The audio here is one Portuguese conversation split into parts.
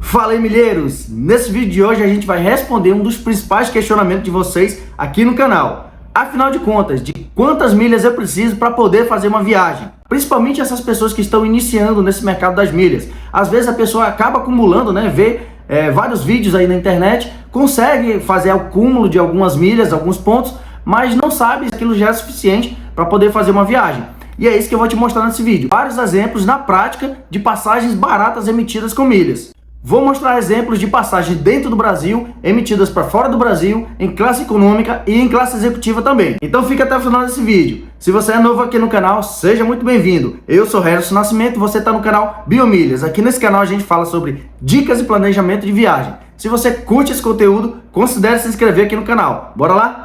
Fala aí, milheiros! Nesse vídeo de hoje a gente vai responder um dos principais questionamentos de vocês aqui no canal. Afinal de contas, de quantas milhas eu preciso para poder fazer uma viagem? Principalmente essas pessoas que estão iniciando nesse mercado das milhas. Às vezes a pessoa acaba acumulando, vê vários vídeos aí na internet, consegue fazer o cúmulo de algumas milhas, alguns pontos, mas não sabe se aquilo já é suficiente para poder fazer uma viagem. E é isso que eu vou te mostrar nesse vídeo. Vários exemplos na prática de passagens baratas emitidas com milhas. Vou mostrar exemplos de passagens dentro do Brasil, emitidas para fora do Brasil, em classe econômica e em classe executiva também. Então fica até o final desse vídeo. Se você é novo aqui no canal, seja muito bem-vindo. Eu sou Harrison Nascimento e você está no canal Biomilhas. Aqui nesse canal a gente fala sobre dicas e planejamento de viagem. Se você curte esse conteúdo, considere se inscrever aqui no canal. Bora lá?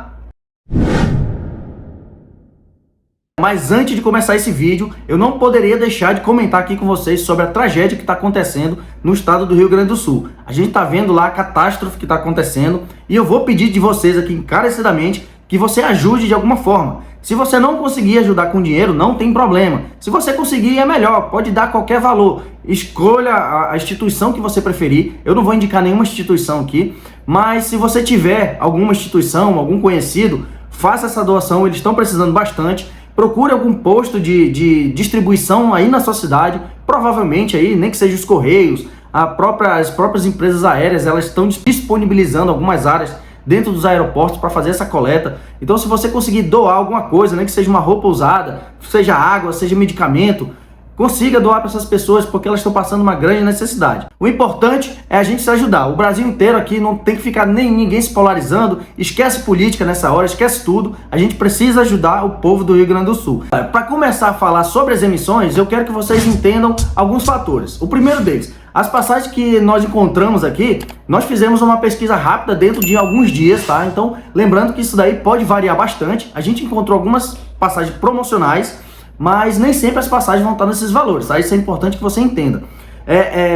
Mas antes de começar esse vídeo, eu não poderia deixar de comentar aqui com vocês sobre a tragédia que está acontecendo no estado do Rio Grande do Sul. A gente está vendo lá a catástrofe que está acontecendo e eu vou pedir de vocês aqui encarecidamente que você ajude de alguma forma. Se você não conseguir ajudar com dinheiro, não tem problema. Se você conseguir, é melhor, pode dar qualquer valor. Escolha a instituição que você preferir. Eu não vou indicar nenhuma instituição aqui, mas se você tiver alguma instituição, algum conhecido, faça essa doação, eles estão precisando bastante. Procure algum posto de distribuição aí na sua cidade, provavelmente aí, nem que seja os Correios, as próprias empresas aéreas, elas estão disponibilizando algumas áreas dentro dos aeroportos para fazer essa coleta. Então se você conseguir doar alguma coisa, nem que seja uma roupa usada, seja água, seja medicamento, consiga doar para essas pessoas porque elas estão passando uma grande necessidade. O importante é a gente se ajudar. O Brasil inteiro aqui não tem que ficar ninguém se polarizando, esquece política nessa hora, esquece tudo. A gente precisa ajudar o povo do Rio Grande do Sul. Para começar a falar sobre as emissões, eu quero que vocês entendam alguns fatores. O primeiro deles, as passagens que nós encontramos aqui, nós fizemos uma pesquisa rápida dentro de alguns dias, tá? Então, lembrando que isso daí pode variar bastante. A gente encontrou algumas passagens promocionais, mas nem sempre as passagens vão estar nesses valores, tá? Isso é importante que você entenda.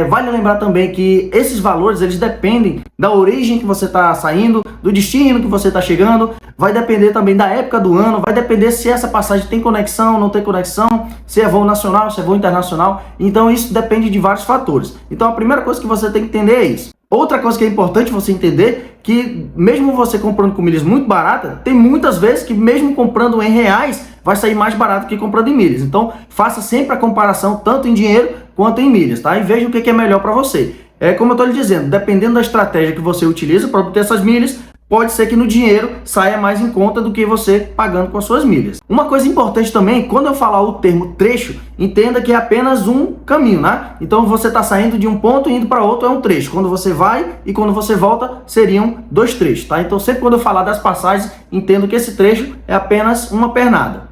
Vale lembrar também que esses valores, eles dependem da origem que você está saindo, do destino que você está chegando, vai depender também da época do ano, vai depender se essa passagem tem conexão, não tem conexão, se é voo nacional, se é voo internacional. Então isso depende de vários fatores. Então a primeira coisa que você tem que entender é isso. Outra coisa que é importante você entender, que mesmo você comprando com milhas muito barata, tem muitas vezes que mesmo comprando em reais, vai sair mais barato que comprando em milhas. Então faça sempre a comparação tanto em dinheiro quanto em milhas, tá? E veja o que é melhor para você. Como eu estou lhe dizendo, dependendo da estratégia que você utiliza para obter essas milhas, pode ser que no dinheiro saia mais em conta do que você pagando com as suas milhas. Uma coisa importante também, quando eu falar o termo trecho, entenda que é apenas um caminho, né? Então você está saindo de um ponto e indo para outro é um trecho. Quando você vai e quando você volta, seriam dois trechos, tá? Então sempre quando eu falar das passagens, entendo que esse trecho é apenas uma pernada.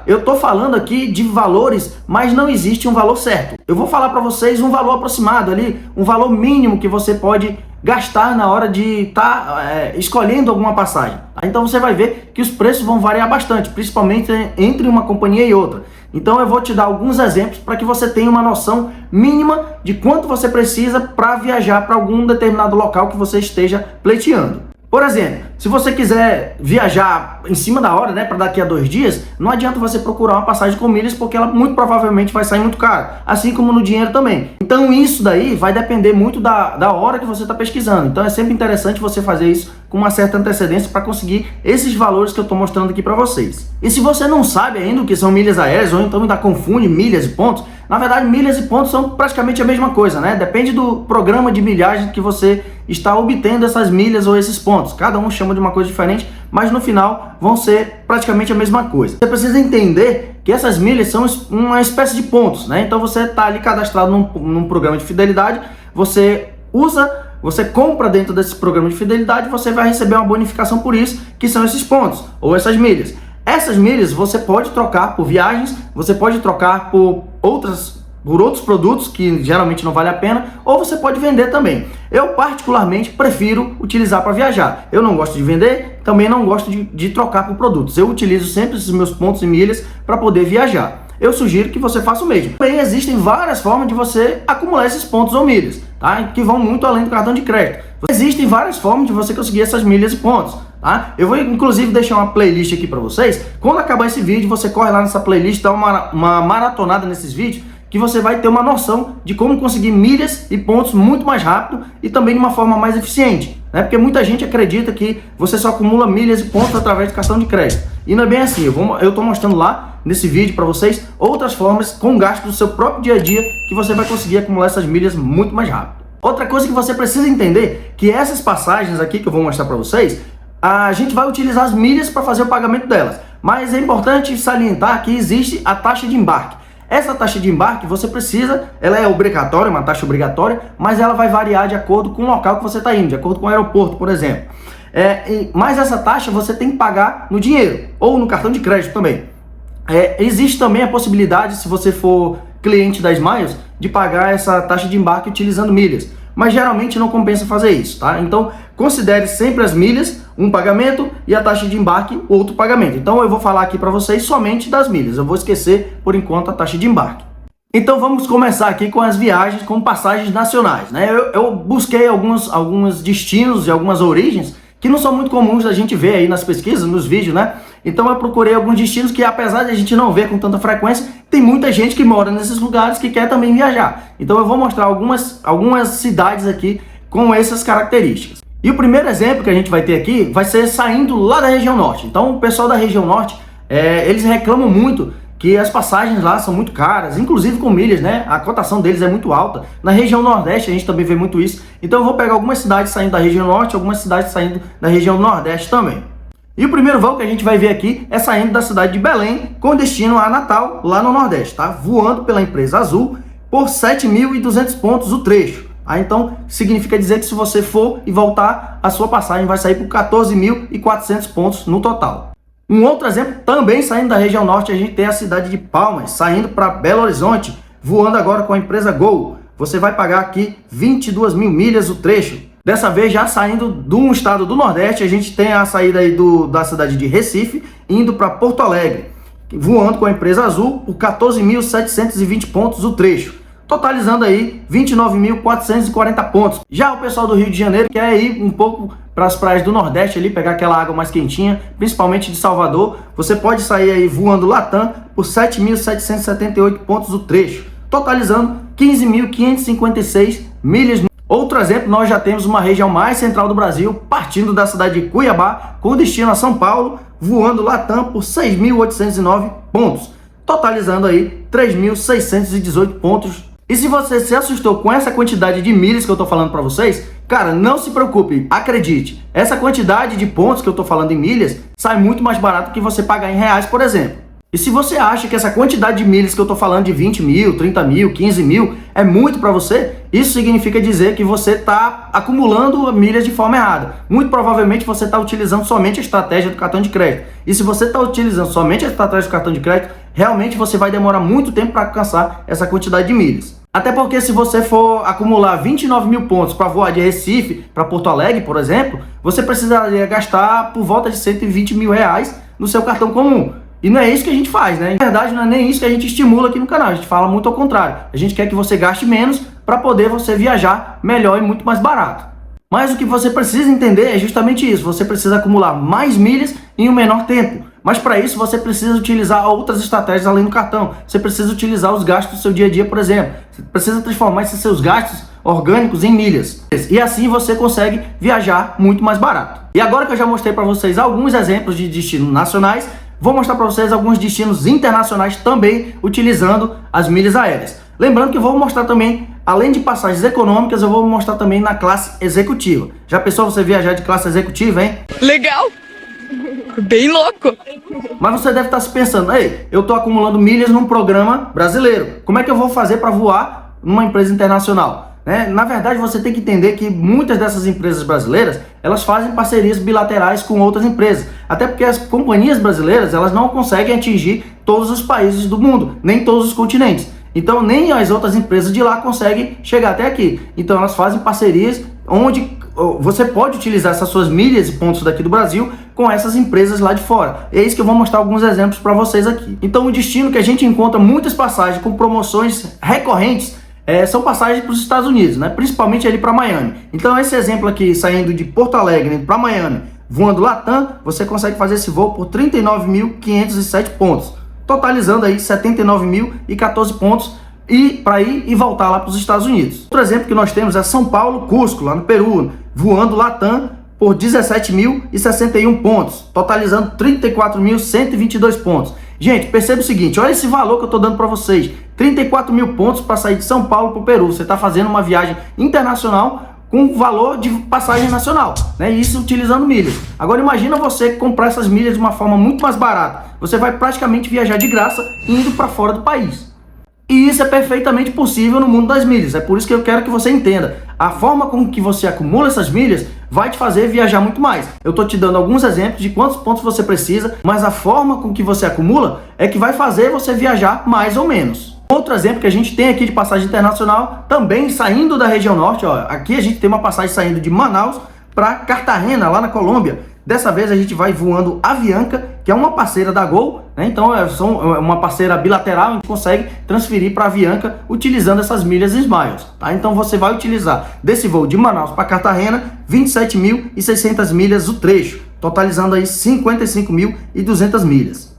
Eu estou falando aqui de valores, mas não existe um valor certo. Eu vou falar para vocês um valor aproximado ali, um valor mínimo que você pode gastar na hora de estar escolhendo alguma passagem. Então você vai ver que os preços vão variar bastante, principalmente entre uma companhia e outra. Então eu vou te dar alguns exemplos para que você tenha uma noção mínima de quanto você precisa para viajar para algum determinado local que você esteja pleiteando. Por exemplo, se você quiser viajar em cima da hora, para daqui a 2 dias, não adianta você procurar uma passagem com milhas porque ela muito provavelmente vai sair muito cara, assim como no dinheiro também. Então isso daí vai depender muito da hora que você está pesquisando. Então é sempre interessante você fazer isso com uma certa antecedência para conseguir esses valores que eu estou mostrando aqui para vocês. E se você não sabe ainda o que são milhas aéreas ou então ainda confunde milhas e pontos, na verdade milhas e pontos são praticamente a mesma coisa, Depende do programa de milhagem que você está obtendo essas milhas ou esses pontos. Cada um chama de uma coisa diferente, mas no final vão ser praticamente a mesma coisa. Você precisa entender que essas milhas são uma espécie de pontos, Então você está ali cadastrado num programa de fidelidade, você compra dentro desse programa de fidelidade, você vai receber uma bonificação por isso, que são esses pontos ou essas milhas. Essas milhas você pode trocar por viagens, você pode trocar por outros produtos que geralmente não vale a pena, ou você pode vender também. Eu particularmente prefiro utilizar para viajar. Eu não gosto de vender, também não gosto de trocar por produtos. Eu utilizo sempre esses meus pontos e milhas para poder viajar. Eu sugiro que você faça o mesmo. Também existem várias formas de você acumular esses pontos ou milhas, que vão muito além do cartão de crédito. Existem várias formas de você conseguir essas milhas e pontos. Eu vou inclusive deixar uma playlist aqui para vocês. Quando acabar esse vídeo, você corre lá nessa playlist, dá uma maratonada nesses vídeos, que você vai ter uma noção de como conseguir milhas e pontos muito mais rápido e também de uma forma mais eficiente, né? Porque muita gente acredita que você só acumula milhas e pontos através de cartão de crédito. E não é bem assim. Eu estou mostrando lá nesse vídeo para vocês outras formas com gasto do seu próprio dia a dia que você vai conseguir acumular essas milhas muito mais rápido. Outra coisa que você precisa entender que essas passagens aqui que eu vou mostrar para vocês, a gente vai utilizar as milhas para fazer o pagamento delas. Mas é importante salientar que existe a taxa de embarque. Essa taxa de embarque você precisa, ela é obrigatória, uma taxa obrigatória, mas ela vai variar de acordo com o local que você está indo, de acordo com o aeroporto, por exemplo. Mas essa taxa você tem que pagar no dinheiro ou no cartão de crédito também. Existe também a possibilidade, se você for cliente da Smiles, de pagar essa taxa de embarque utilizando milhas. Mas geralmente não compensa fazer isso, tá? Então considere sempre as milhas, um pagamento, e a taxa de embarque, outro pagamento. Então eu vou falar aqui para vocês somente das milhas. Eu vou esquecer por enquanto a taxa de embarque. Então vamos começar aqui com as viagens com passagens nacionais, né? Eu busquei alguns destinos e algumas origens que não são muito comuns da gente ver aí nas pesquisas, nos vídeos, né? Então eu procurei alguns destinos que, apesar de a gente não ver com tanta frequência, tem muita gente que mora nesses lugares que quer também viajar. Então eu vou mostrar algumas cidades aqui com essas características. E o primeiro exemplo que a gente vai ter aqui vai ser saindo lá da região norte. Então o pessoal da região norte, eles reclamam muito que as passagens lá são muito caras, inclusive com milhas, né? A cotação deles é muito alta. Na região nordeste a gente também vê muito isso. Então eu vou pegar algumas cidades saindo da região norte, algumas cidades saindo da região nordeste também. E o primeiro voo que a gente vai ver aqui é saindo da cidade de Belém, com destino a Natal, lá no Nordeste, tá? Voando pela empresa Azul por 7.200 pontos o trecho. Então significa dizer que se você for e voltar, a sua passagem vai sair por 14.400 pontos no total. Um outro exemplo, também saindo da região norte, a gente tem a cidade de Palmas, saindo para Belo Horizonte, voando agora com a empresa Gol. Você vai pagar aqui 22.000 milhas o trecho. Dessa vez já saindo de um estado do Nordeste, a gente tem a saída aí da cidade de Recife, indo para Porto Alegre, voando com a empresa Azul por 14.720 pontos o trecho, totalizando aí 29.440 pontos. Já o pessoal do Rio de Janeiro quer ir um pouco para as praias do Nordeste ali, pegar aquela água mais quentinha, principalmente de Salvador. Você pode sair aí voando Latam por 7.778 pontos o trecho, totalizando 15.556 milhas. Outro exemplo, nós já temos uma região mais central do Brasil, partindo da cidade de Cuiabá, com destino a São Paulo, voando Latam por 6.809 pontos, totalizando aí 3.618 pontos. E se você se assustou com essa quantidade de milhas que eu tô falando para vocês, cara, não se preocupe, acredite, essa quantidade de pontos que eu tô falando em milhas sai muito mais barato que você pagar em reais, por exemplo. E se você acha que essa quantidade de milhas que eu tô falando de 20 mil, 30 mil, 15 mil é muito para você, isso significa dizer que você está acumulando milhas de forma errada. Muito provavelmente você está utilizando somente a estratégia do cartão de crédito. E se você está utilizando somente a estratégia do cartão de crédito, realmente você vai demorar muito tempo para alcançar essa quantidade de milhas. Até porque se você for acumular 29.000 pontos para voar de Recife para Porto Alegre, por exemplo, você precisaria gastar por volta de 120 mil reais no seu cartão comum. E não é isso que a gente faz, né? Na verdade, não é nem isso que a gente estimula aqui no canal. A gente fala muito ao contrário. A gente quer que você gaste menos para poder você viajar melhor e muito mais barato. Mas o que você precisa entender é justamente isso. Você precisa acumular mais milhas em um menor tempo. Mas para isso você precisa utilizar outras estratégias além do cartão. Você precisa utilizar os gastos do seu dia a dia, por exemplo. Você precisa transformar esses seus gastos orgânicos em milhas. E assim você consegue viajar muito mais barato. E agora que eu já mostrei para vocês alguns exemplos de destinos nacionais, vou mostrar para vocês alguns destinos internacionais também utilizando as milhas aéreas. Lembrando que eu vou mostrar também, além de passagens econômicas, eu vou mostrar também na classe executiva. Já pensou você viajar de classe executiva, hein? Legal! Bem louco! Mas você deve estar se pensando, ei, eu estou acumulando milhas num programa brasileiro. Como é que eu vou fazer para voar numa empresa internacional? Na verdade, você tem que entender que muitas dessas empresas brasileiras, elas fazem parcerias bilaterais com outras empresas. Até porque as companhias brasileiras, elas não conseguem atingir todos os países do mundo, nem todos os continentes. Então, nem as outras empresas de lá conseguem chegar até aqui. Então, elas fazem parcerias onde você pode utilizar essas suas milhas e pontos daqui do Brasil com essas empresas lá de fora. É isso que eu vou mostrar alguns exemplos para vocês aqui. Então, o destino que a gente encontra muitas passagens com promoções recorrentes são passagens para os Estados Unidos, né? Principalmente ali para Miami. Então esse exemplo aqui, saindo de Porto Alegre para Miami, voando Latam, você consegue fazer esse voo por 39.507 pontos, totalizando aí 79.014 pontos e para ir e voltar lá para os Estados Unidos. Outro exemplo que nós temos é São Paulo, Cusco, lá no Peru, voando Latam por 17.061 pontos, totalizando 34.122 pontos. Gente, perceba o seguinte, olha esse valor que eu estou dando para vocês, 34 mil pontos para sair de São Paulo para o Peru. Você está fazendo uma viagem internacional com valor de passagem nacional, né? Isso utilizando milhas. Agora imagina você comprar essas milhas de uma forma muito mais barata. Você vai praticamente viajar de graça indo para fora do país. E isso é perfeitamente possível no mundo das milhas. É por isso que eu quero que você entenda. A forma com que você acumula essas milhas vai te fazer viajar muito mais. Eu estou te dando alguns exemplos de quantos pontos você precisa, mas a forma com que você acumula é que vai fazer você viajar mais ou menos. Outro exemplo que a gente tem aqui de passagem internacional, também saindo da região norte, ó, aqui a gente tem uma passagem saindo de Manaus para Cartagena, lá na Colômbia. Dessa vez a gente vai voando Avianca, que é uma parceira da Gol, né? Então é uma parceira bilateral, a gente consegue transferir para a Avianca utilizando essas milhas Smiles, tá? Então você vai utilizar desse voo de Manaus para Cartagena 27.600 milhas o trecho, totalizando aí 55.200 milhas.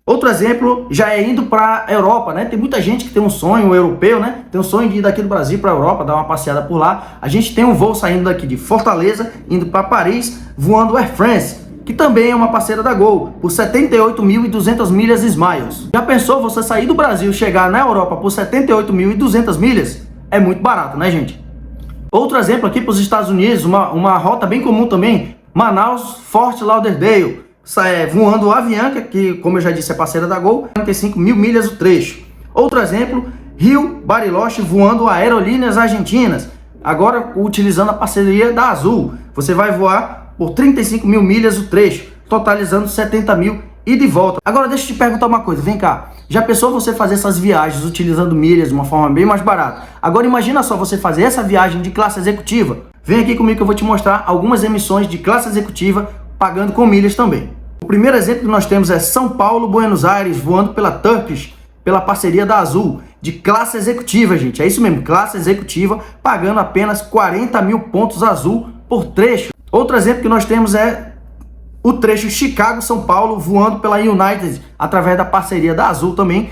Outro exemplo já é indo para a Europa, né? Tem muita gente que tem um sonho europeu, né? Tem um sonho de ir daqui do Brasil para a Europa, dar uma passeada por lá. A gente tem um voo saindo daqui de Fortaleza, indo para Paris, voando Air France, que também é uma parceira da Gol, por 78.200 milhas Smiles. Já pensou você sair do Brasil e chegar na Europa por 78.200 milhas? É muito barato, né, gente? Outro exemplo aqui para os Estados Unidos, uma rota bem comum também, Manaus-Fort Lauderdale, voando o Avianca, que como eu já disse é parceira da Gol, 45 mil milhas o trecho. Outro exemplo, Rio-Bariloche voando Aerolíneas Argentinas, agora utilizando a parceria da Azul. Você vai voar por 35 mil milhas o trecho, totalizando 70 mil e de volta. Agora deixa eu te perguntar uma coisa, vem cá. Já pensou você fazer essas viagens utilizando milhas de uma forma bem mais barata? Agora imagina só você fazer essa viagem de classe executiva. Vem aqui comigo que eu vou te mostrar algumas emissões de classe executiva pagando com milhas também. O primeiro exemplo que nós temos é São Paulo, Buenos Aires, voando pela Turkish, pela parceria da Azul, de classe executiva, gente. É isso mesmo, classe executiva, pagando apenas 40 mil pontos Azul por trecho. Outro exemplo que nós temos é o trecho Chicago-São Paulo, voando pela United, através da parceria da Azul também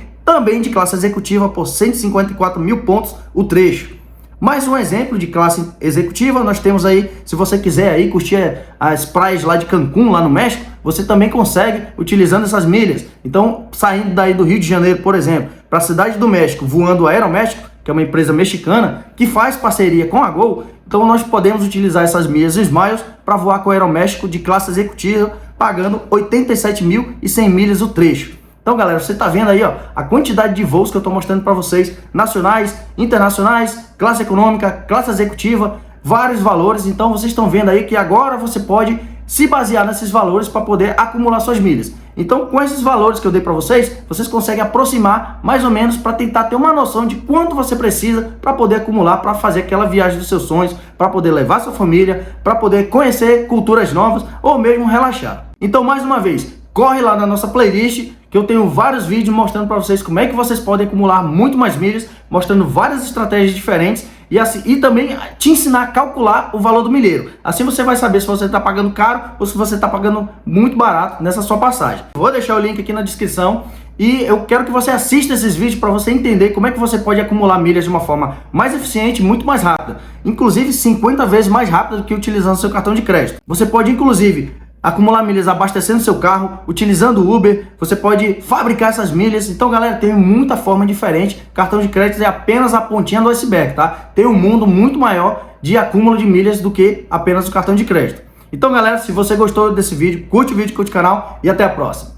de classe executiva, por 154 mil pontos o trecho. Mais um exemplo de classe executiva, nós temos aí, se você quiser aí curtir as praias lá de Cancún, lá no México, você também consegue utilizando essas milhas. Então, saindo daí do Rio de Janeiro, por exemplo, para a cidade do México, voando a Aeroméxico, que é uma empresa mexicana, que faz parceria com a Gol, então nós podemos utilizar essas milhas Smiles para voar com a Aeroméxico de classe executiva, pagando 87.100 milhas o trecho. Então, galera, você está vendo aí, ó, a quantidade de voos que eu estou mostrando para vocês, nacionais, internacionais, classe econômica, classe executiva, vários valores. Então, vocês estão vendo aí que agora você pode se basear nesses valores para poder acumular suas milhas. Então, com esses valores que eu dei para vocês, vocês conseguem aproximar mais ou menos para tentar ter uma noção de quanto você precisa para poder acumular, para fazer aquela viagem dos seus sonhos, para poder levar sua família, para poder conhecer culturas novas ou mesmo relaxar. Então, mais uma vez, corre lá na nossa playlist, que eu tenho vários vídeos mostrando para vocês como é que vocês podem acumular muito mais milhas, mostrando várias estratégias diferentes e também te ensinar a calcular o valor do milheiro. Assim você vai saber se você está pagando caro ou se você está pagando muito barato nessa sua passagem. Vou deixar o link aqui na descrição e eu quero que você assista esses vídeos para você entender como é que você pode acumular milhas de uma forma mais eficiente e muito mais rápida. Inclusive 50 vezes mais rápida do que utilizando seu cartão de crédito. Você pode inclusive acumular milhas abastecendo seu carro, utilizando o Uber, você pode fabricar essas milhas. Então, galera, tem muita forma diferente. Cartão de crédito é apenas a pontinha do iceberg, tá? Tem um mundo muito maior de acúmulo de milhas do que apenas o cartão de crédito. Então, galera, se você gostou desse vídeo, curte o vídeo, curte o canal e até a próxima.